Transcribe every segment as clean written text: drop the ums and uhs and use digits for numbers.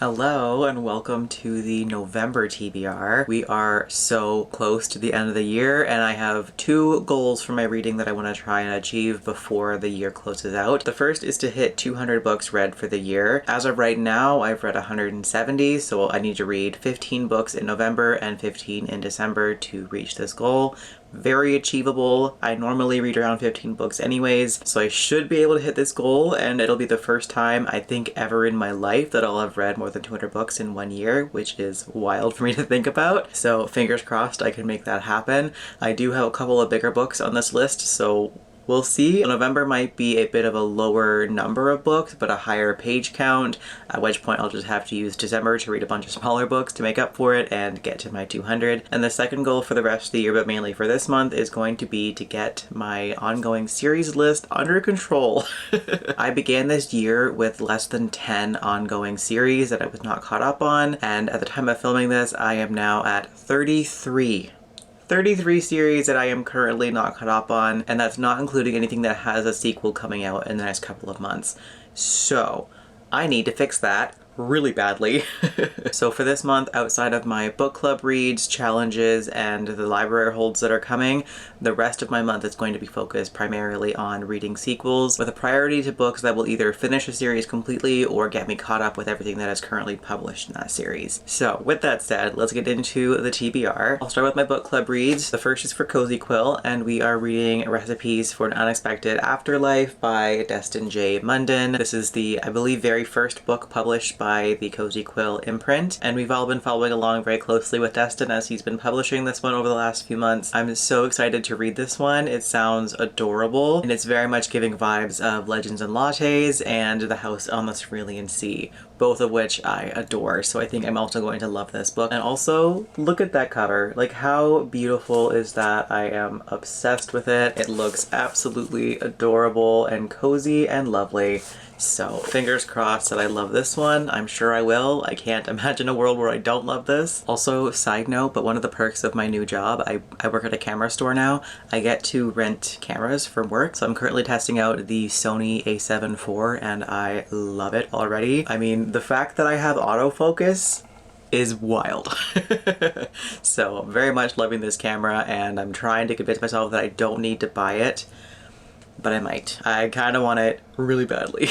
Hello and welcome to the November TBR. We are so close to the end of the year and I have two goals for my reading that I want to try and achieve before the year closes out. The first is to hit 200 books read for the year. As of right now, I've read 170, so I need to read 15 books in November and 15 in December to reach this goal. Very achievable. I normally read around 15 books anyways, so I should be able to hit this goal, and it'll be the first time I think ever in my life that I'll have read more than 200 books in 1 year, which is wild for me to think about. So fingers crossed I can make that happen. I do have a couple of bigger books on this list, so we'll see. November might be a bit of a lower number of books, but a higher page count, at which point I'll just have to use December to read a bunch of smaller books to make up for it and get to my 200. And the second goal for the rest of the year, but mainly for this month, is going to be to get my ongoing series list under control. I began this year with less than 10 ongoing series that I was not caught up on, and at the time of filming this, I am now at 33 series that I am currently not caught up on, and that's not including anything that has a sequel coming out in the next couple of months. So I need to fix that really badly. So for this month, outside of my book club reads, challenges, and the library holds that are coming, the rest of my month is going to be focused primarily on reading sequels, with a priority to books that will either finish a series completely or get me caught up with everything that is currently published in that series. So with that said, let's get into the TBR. I'll start with my book club reads. The first is for Cozy Quill, and we are reading Recipes for an Unexpected Afterlife by Deston J. Munden. This is the, I believe, very first book published by the Cozy Quill imprint, and we've all been following along very closely with Deston as he's been publishing this one over the last few months. I'm so excited to read this one. It sounds adorable, and it's very much giving vibes of Legends and Lattes and The House on the Cerulean Sea, both of which I adore, so I think I'm also going to love this book. And also, look at that cover. Like, how beautiful is that? I am obsessed with it. It looks absolutely adorable and cozy and lovely. So fingers crossed that I love this one. I'm sure I will. I can't imagine a world where I don't love this. Also, side note, but one of the perks of my new job, I work at a camera store now. I get to rent cameras from work. So I'm currently testing out the Sony a7 IV and I love it already. I mean, the fact that I have autofocus is wild. So very much loving this camera, and I'm trying to convince myself that I don't need to buy it, but I might. I kind of want it really badly.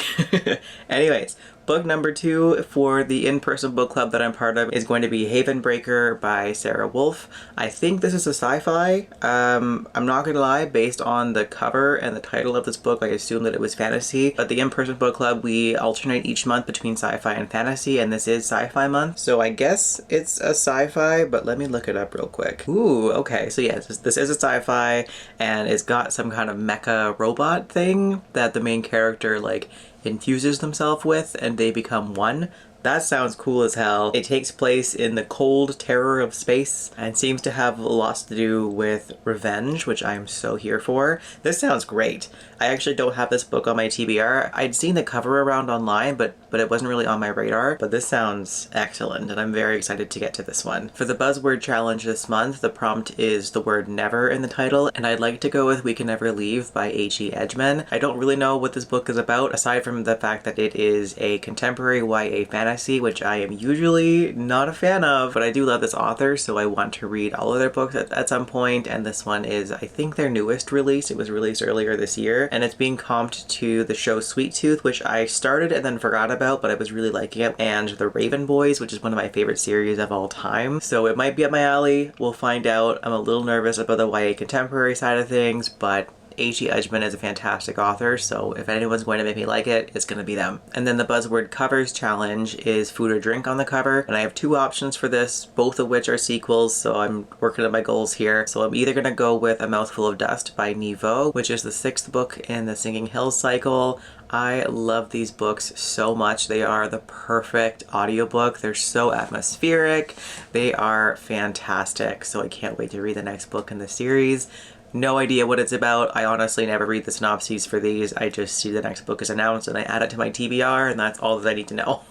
Anyways, book number 2 for the in-person book club that I'm part of is going to be Heavenbreaker by Sara Wolf. I think this is a sci-fi. I'm not gonna lie, based on the cover and the title of this book, I assumed that it was fantasy. But the in-person book club, we alternate each month between sci-fi and fantasy, and this is sci-fi month. So I guess it's a sci-fi, but let me look it up real quick. Ooh, okay, so yes, this is a sci-fi, and it's got some kind of mecha robot thing that the main character like infuses themselves with and they become one. That sounds cool as hell. It takes place in the cold terror of space and seems to have lots to do with revenge, which I am so here for. This sounds great. I actually don't have this book on my TBR. I'd seen the cover around online, but it wasn't really on my radar. But this sounds excellent, and I'm very excited to get to this one. For the buzzword challenge this month, the prompt is the word never in the title, and I'd like to go with We Can Never Leave by H.E. Edgmon. I don't really know what this book is about, aside from the fact that it is a contemporary YA fantasy, which I am usually not a fan of, but I do love this author, so I want to read all of their books at some point, and this one is, I think, their newest release. It was released earlier this year, and it's being comped to the show Sweet Tooth, which I started and then forgot about, but I was really liking it, and The Raven Boys, which is one of my favorite series of all time. So it might be up my alley. We'll find out. I'm a little nervous about the YA contemporary side of things, but H.E. Edgmon is a fantastic author, so if anyone's going to make me like it, it's going to be them. And then the buzzword covers challenge is food or drink on the cover, and I have two options for this, both of which are sequels, so I'm working on my goals here. So I'm either going to go with A Mouthful of Dust by Nghi, which is the 6th book in the Singing Hills cycle. I love these books so much. They are the perfect audiobook. They're so atmospheric. They are fantastic, so I can't wait to read the next book in the series. No idea what it's about. I honestly never read the synopses for these. I just see the next book is announced and I add it to my TBR, and that's all that I need to know.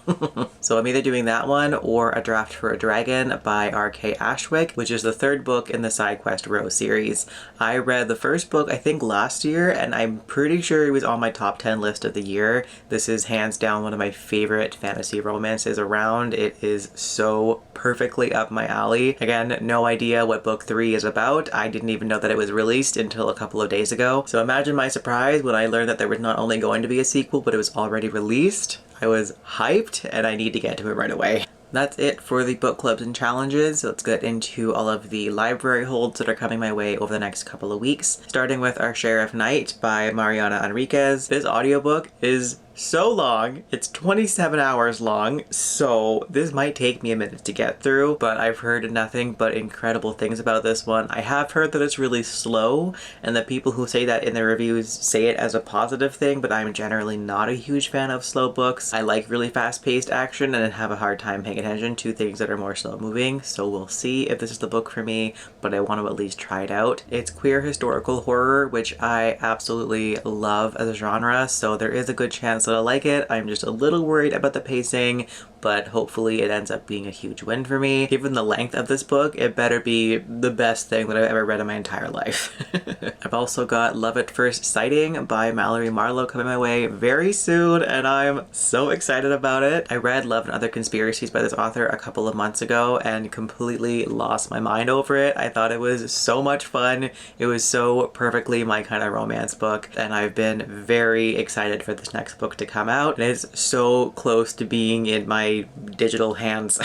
So I'm either doing that one or A Draft for a Dragon by R.K. Ashwick, which is the third book in the Side Quest Row series. I read the first book I think last year, and I'm pretty sure it was on my top 10 list of the year. This is hands down one of my favorite fantasy romances around. It is so perfectly up my alley. Again, no idea what book 3 is about. I didn't even know that it was released until a couple of days ago. So imagine my surprise when I learned that there was not only going to be a sequel, but it was already released. I was hyped, and I need to get to it right away. That's it for the book clubs and challenges. Let's get into all of the library holds that are coming my way over the next couple of weeks. Starting with Our Sheriff Knight by Mariana Enriquez. This audiobook is so long. It's 27 hours long, so this might take me a minute to get through, but I've heard nothing but incredible things about this one. I have heard that it's really slow, and the people who say that in the reviews say it as a positive thing, but I'm generally not a huge fan of slow books. I like really fast-paced action and have a hard time paying attention to things that are more slow-moving, so we'll see if this is the book for me, but I want to at least try it out. It's queer historical horror, which I absolutely love as a genre, so there is a good chance that I like it. I'm just a little worried about the pacing, but hopefully it ends up being a huge win for me. Given the length of this book, it better be the best thing that I've ever read in my entire life. I've also got Love at First Sighting by Mallory Marlowe coming my way very soon, and I'm so excited about it. I read Love and Other Conspiracies by this author a couple of months ago and completely lost my mind over it. I thought it was so much fun. It was so perfectly my kind of romance book, and I've been very excited for this next book to come out. And it's so close to being in my digital hands.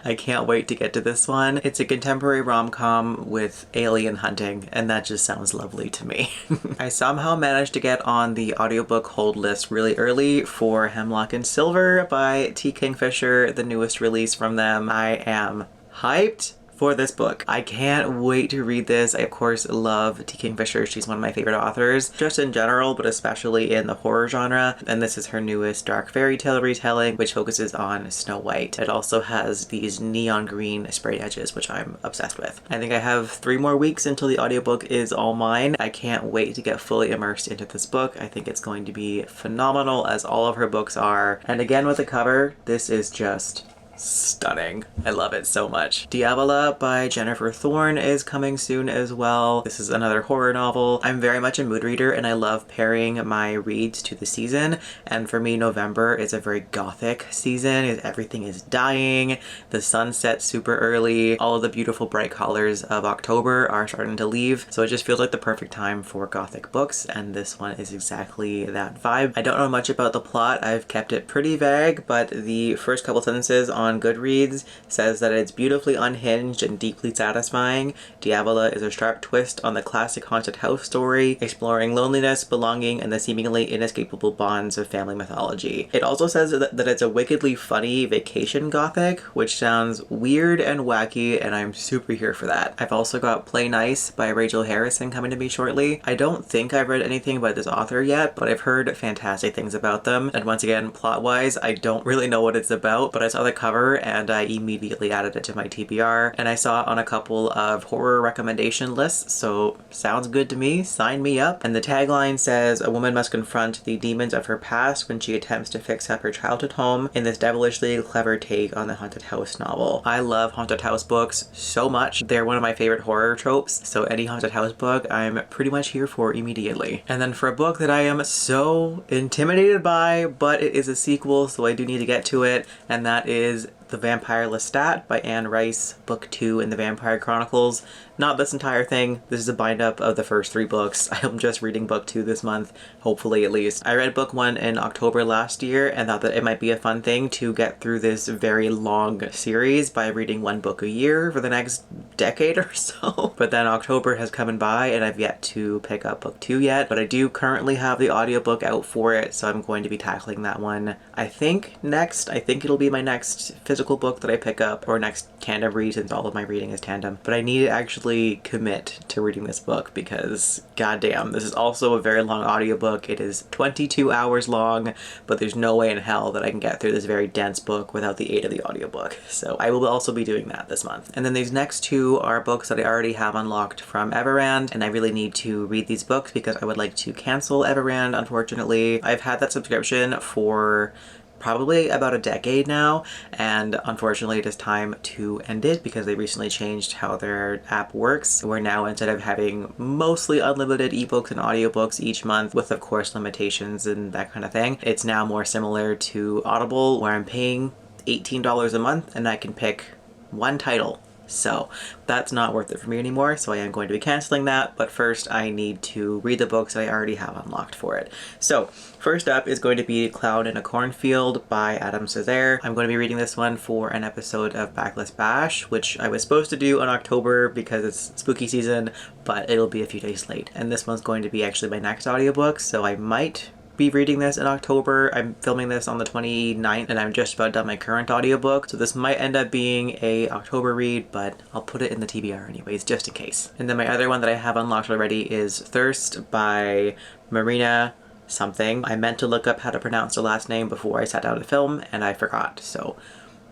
I can't wait to get to this one. It's a contemporary rom-com with alien hunting, and that just sounds lovely to me. I somehow managed to get on the audiobook hold list really early for Hemlock and Silver by T. Kingfisher, the newest release from them. I am hyped for this book. I can't wait to read this. I of course love T. Kingfisher. She's one of my favorite authors, just in general, but especially in the horror genre. And this is her newest dark fairy tale retelling, which focuses on Snow White. It also has these neon green sprayed edges, which I'm obsessed with. I think I have 3 more weeks until the audiobook is all mine. I can't wait to get fully immersed into this book. I think it's going to be phenomenal, as all of her books are. And again, with the cover, this is just stunning. I love it so much. Diavola by Jennifer Thorne is coming soon as well. This is another horror novel. I'm very much a mood reader, and I love pairing my reads to the season. And for me, November is a very gothic season. Everything is dying. The sun sets super early. All of the beautiful bright colors of October are starting to leave. So it just feels like the perfect time for gothic books, and this one is exactly that vibe. I don't know much about the plot. I've kept it pretty vague, but the first couple sentences on Goodreads says that it's beautifully unhinged and deeply satisfying. Diavola is a sharp twist on the classic haunted house story, exploring loneliness, belonging, and the seemingly inescapable bonds of family mythology. It also says that it's a wickedly funny vacation gothic, which sounds weird and wacky, and I'm super here for that. I've also got Play Nice by Rachel Harrison coming to me shortly. I don't think I've read anything by this author yet, but I've heard fantastic things about them. And once again, plot-wise, I don't really know what it's about, but I saw the cover and I immediately added it to my TBR, and I saw it on a couple of horror recommendation lists, so sounds good to me. Sign me up. And the tagline says, a woman must confront the demons of her past when she attempts to fix up her childhood home in this devilishly clever take on the haunted house novel. I love haunted house books so much. They're one of my favorite horror tropes, so any haunted house book I'm pretty much here for immediately. And then for a book that I am so intimidated by, but it is a sequel, so I do need to get to it, and that is The Vampire Lestat by Anne Rice, Book 2 in the Vampire Chronicles. Not this entire thing. This is a bind-up of the first 3 books. I'm just reading Book 2 this month, hopefully at least. I read Book 1 in October last year and thought that it might be a fun thing to get through this very long series by reading 1 book a year for the next decade or so. But then October has come and by and I've yet to pick up Book 2 yet, but I do currently have the audiobook out for it, so I'm going to be tackling that one, I think it'll be my next physical book that I pick up, or next tandem read, since all of my reading is tandem. But I need to actually commit to reading this book because goddamn, this is also a very long audiobook. It is 22 hours long, but there's no way in hell that I can get through this very dense book without the aid of the audiobook. So I will also be doing that this month. And then these next 2 two are books that I already have unlocked from Everand, and I really need to read these books because I would like to cancel Everand, unfortunately. I've had that subscription for probably about a decade now, and unfortunately it is time to end it because they recently changed how their app works, where now instead of having mostly unlimited ebooks and audiobooks each month with of course limitations and that kind of thing, it's now more similar to Audible, where I'm paying $18 a month and I can pick one title. So that's not worth it for me anymore, so I am going to be canceling that, but first I need to read the books that I already have unlocked for it. So first up is going to be Cloud in a Cornfield by Adam Cesare. I'm going to be reading this one for an episode of Backless Bash, which I was supposed to do in October because it's spooky season, but it'll be a few days late. And this one's going to be actually my next audiobook, so I might be reading this in October. I'm filming this on the 29th and I'm just about done my current audiobook, so this might end up being a October read, but I'll put it in the TBR anyways, just in case. And then my other one that I have unlocked already is Thirst by Marina something. I meant to look up how to pronounce the last name before I sat down to film and I forgot, so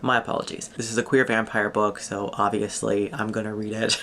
my apologies. This is a queer vampire book, so obviously I'm gonna read it.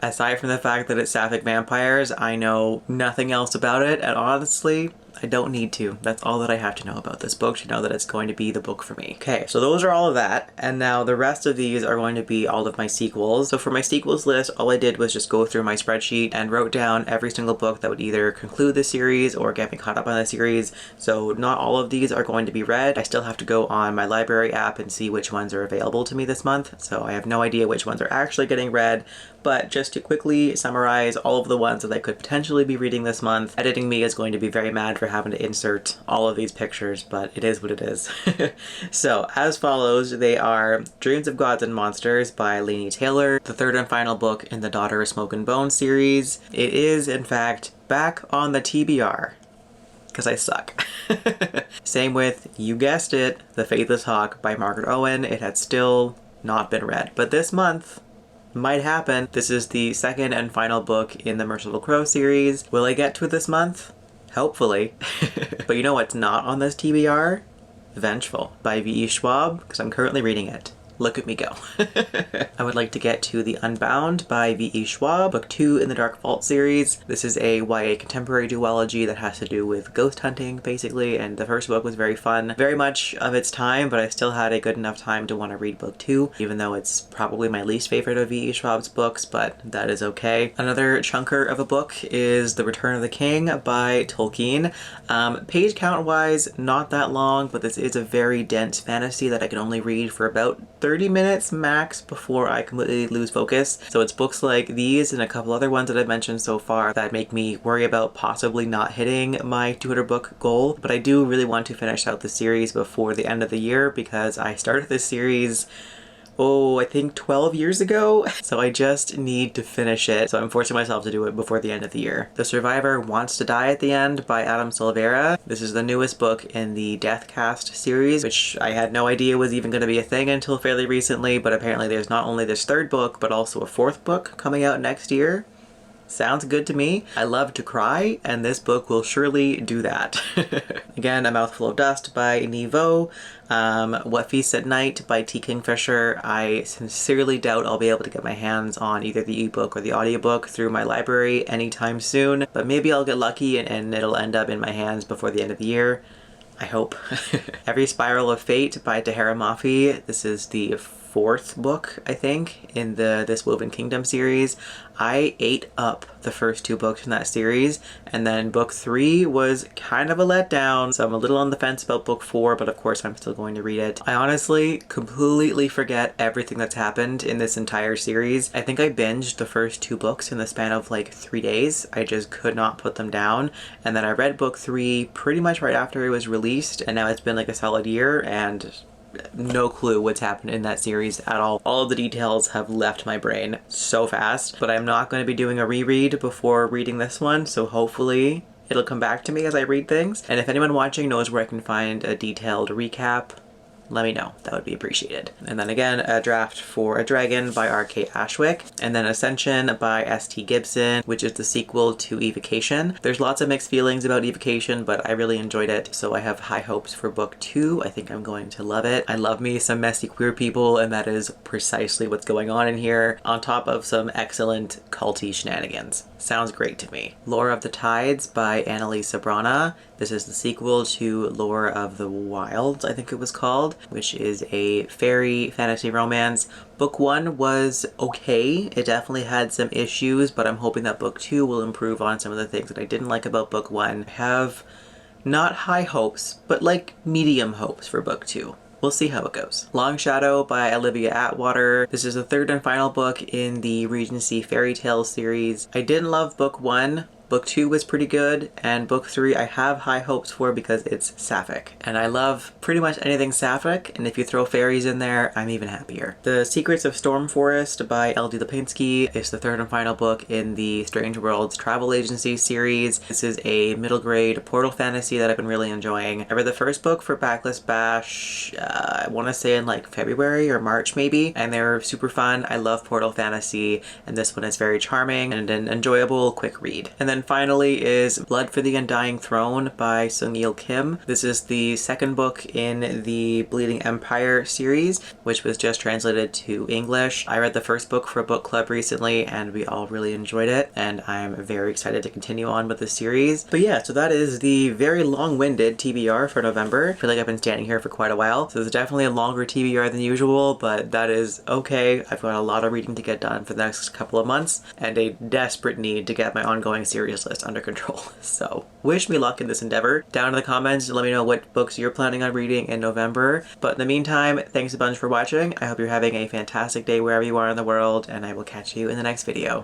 Aside from the fact that it's sapphic vampires, I know nothing else about it, and honestly, I don't need to. That's all that I have to know about this book to know that it's going to be the book for me. Okay, so those are all of that, and now the rest of these are going to be all of my sequels. So for my sequels list, all I did was just go through my spreadsheet and wrote down every single book that would either conclude the series or get me caught up on the series. So not all of these are going to be read. I still have to go on my library app and see which ones are available to me this month, so I have no idea which ones are actually getting read. But just to quickly summarize all of the ones that I could potentially be reading this month, Editing Me is going to be very mad for having to insert all of these pictures, but it is what it is. So, as follows, they are Dreams of Gods and Monsters by Laini Taylor, the third and final book in the Daughter of Smoke and Bone series. It is, in fact, back on the TBR, because I suck. Same with, you guessed it, The Faithless Hawk by Margaret Owen. It had still not been read, but this month might happen. This is the second and final book in the Merciful Crow series. Will I get to it this month? Hopefully. But you know what's not on this TBR? Vengeful by VE Schwab, because I'm currently reading it. Look at me go. I would like to get to The Unbound by VE Schwab, book 2 in the Dark Vault series. This is a YA contemporary duology that has to do with ghost hunting, basically, and the first book was very fun. Very much of its time, but I still had a good enough time to want to read book 2, even though it's probably my least favorite of VE Schwab's books, but that is okay. Another chunker of a book is The Return of the King by Tolkien. Page count-wise, not that long, but this is a very dense fantasy that I can only read for about 30 minutes max before I completely lose focus. So it's books like these and a couple other ones that I've mentioned so far that make me worry about possibly not hitting my 200 book goal. But I do really want to finish out the series before the end of the year because I started this series, I think 12 years ago. So I just need to finish it. So I'm forcing myself to do it before the end of the year. The Survivor Wants to Die at the End by Adam Silvera. This is the newest book in the Deathcast series, which I had no idea was even going to be a thing until fairly recently, but apparently there's not only this third book, but also a fourth book coming out next year. Sounds good to me. I love to cry, and this book will surely do that. Again, A Mouthful of Dust by Nghi. What Feasts at Night by T. Kingfisher. I sincerely doubt I'll be able to get my hands on either the ebook or the audiobook through my library anytime soon, but maybe I'll get lucky and it'll end up in my hands before the end of the year. I hope. Every Spiral of Fate by Tahara Mafi. This is the fourth book, I think, in the This Woven Kingdom series. I ate up the first two books in that series, and then book 3 was kind of a letdown, so I'm a little on the fence about book 4, but of course I'm still going to read it. I honestly completely forget everything that's happened in this entire series. I think I binged the first 2 books in the span of like 3 days. I just could not put them down, and then I read book 3 pretty much right after it was released, and now it's been like a solid year, and no clue what's happened in that series at all. All of the details have left my brain so fast, but I'm not going to be doing a reread before reading this one, so hopefully it'll come back to me as I read things. And if anyone watching knows where I can find a detailed recap, let me know. That would be appreciated. And then again, a draft for A Dragon by R.K. Ashwick, and then Ascension by ST Gibson, which is the sequel to Evocation. There's lots of mixed feelings about Evocation, but I really enjoyed it, so I have high hopes for book 2. I think I'm going to love it. I love me some messy queer people, and that is precisely what's going on in here, on top of some excellent culty shenanigans. Sounds great to me. Lore of the Tides by Annalise Sabrana. This is the sequel to Lore of the Wilds, I think it was called, which is a fairy fantasy romance. Book 1 was okay. It definitely had some issues, but I'm hoping that book 2 will improve on some of the things that I didn't like about book 1. I have not high hopes, but like medium hopes for book 2. We'll see how it goes. Long Shadow by Olivia Atwater. This is the third and final book in the Regency Fairy Tales series. I didn't love book 1. Book 2 was pretty good, and book 3 I have high hopes for because it's sapphic. And I love pretty much anything sapphic, and if you throw fairies in there, I'm even happier. The Secrets of Storm Forest by L.D. Lipinski is the third and final book in the Strange Worlds Travel Agency series. This is a middle grade portal fantasy that I've been really enjoying. I read the first book for Backlist Bash, I want to say in like February or March maybe, and they're super fun. I love portal fantasy, and this one is very charming and an enjoyable quick read. And then finally is Blood for the Undying Throne by Sung-Il Kim. This is the second book in the Bleeding Empire series, which was just translated to English. I read the first book for a book club recently, and we all really enjoyed it, and I'm very excited to continue on with the series. But yeah, so that is the very long-winded TBR for November. I feel like I've been standing here for quite a while, so it's definitely a longer TBR than usual, but that is okay. I've got a lot of reading to get done for the next couple of months, and a desperate need to get my ongoing series list under control. So wish me luck in this endeavor. Down in the comments, let me know what books you're planning on reading in November. But in the meantime, thanks a bunch for watching. I hope you're having a fantastic day wherever you are in the world, and I will catch you in the next video.